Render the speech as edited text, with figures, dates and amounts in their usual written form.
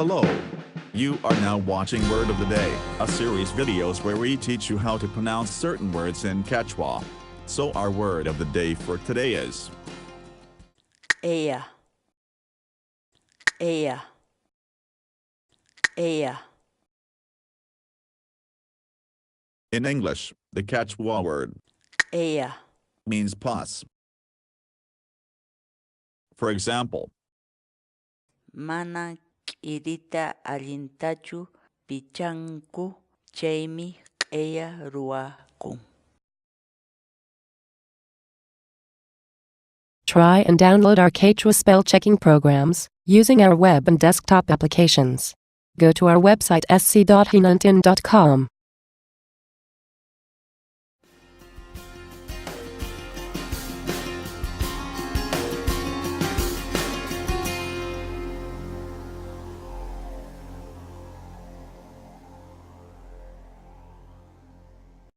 Hello. You are now watching Word of the Day, a series videos where we teach you how to pronounce certain words in Quechua. So our word of the day for today is ella, ella, ella. In English, the Quechua word Ella, means plus. For example, mana kirita alintachu pichanku chaymi ella ruakun. Try and download our Quechua spell checking programs using our web and desktop applications. Go to our website sc.hinantin.com.